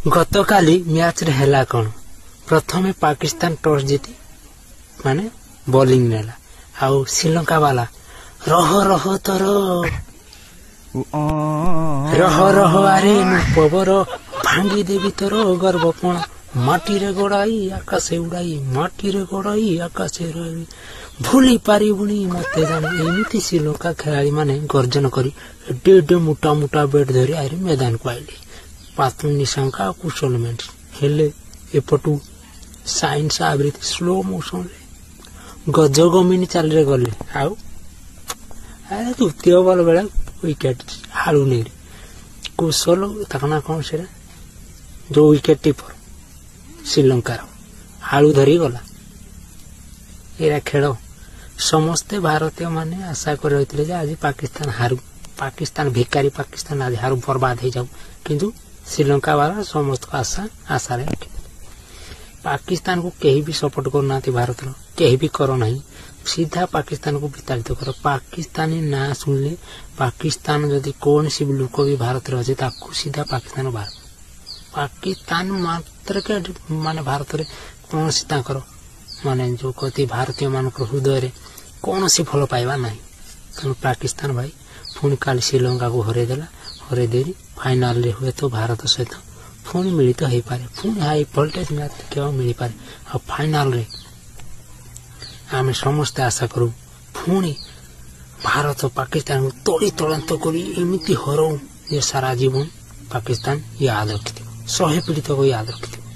गतकाली match रे हैला कौन प्रथमे पाकिस्तान टॉस जीती माने बॉलिंग नेला आउ श्रीलंका वाला रह रह तर रह रह अरे पवर भांगी देवी तोर गर्वपण माटी रे गोड़ाई आकाशे उड़ाई माटी रे गोड़ाई आकाशे उड़ाई भूली पारिबुनी मते जाने एमिति श्रीलंका खेलाड़ी माने गर्जन करी एडे एडे मोटा मोटा बैट धरी आरे मैदान को आइले पातु निशंका कुशलमेंट हेले एपटू साइंस आवृत्ति स्लो मोशन रे गज गमिनी चल रे गले आउ अरे तृतीय बॉल बेला विकेट हालू नहीं कुशल तकना कौन से जो विकेट टीपर श्रीलंकार हालू धरी गला एरा खेल समस्ते भारतीय माने आशा कर रही जे आज पाकिस्तान हारू पाकिस्तान भिकारी पाकिस्तान आज हारू बर्बाद हो जाऊ किंतु श्रीलंका वाला समस्त को आशा रखी पाकिस्तान को कहीं भी सपोर्ट करना भारत कहीं भी करो नहीं सीधा पाकिस्तान को विताड़ित करो पाकिस्तानी ना सुनले पाकिस्तान जदि कौन सी लोक भी भारत अच्छे सीधा पाकिस्तान बाहर पाकिस्तान मात्र के माने भारत रे कौन सी माने जो कहती भारतीय मान हृदय रे कौन सी भल पाइबा नहीं तेणु पाकिस्तान भाई पुणी काली श्रीलंका को हरे दे फाइनाल रे हुए तो भारत सहित पुणी मिलित हो पारे पुणी हाई वोल्टेज मैच केवल मिल पारे और फाइनाल रे आमे समस्ते आशा करूँ पुणी भारत पाकिस्तान को तोड़ी तड़ांत करी एमिति हरऊ ये सारा जीवन पाकिस्तान याद रखिथिब 100 पीढ़ी तक याद रखिथिब।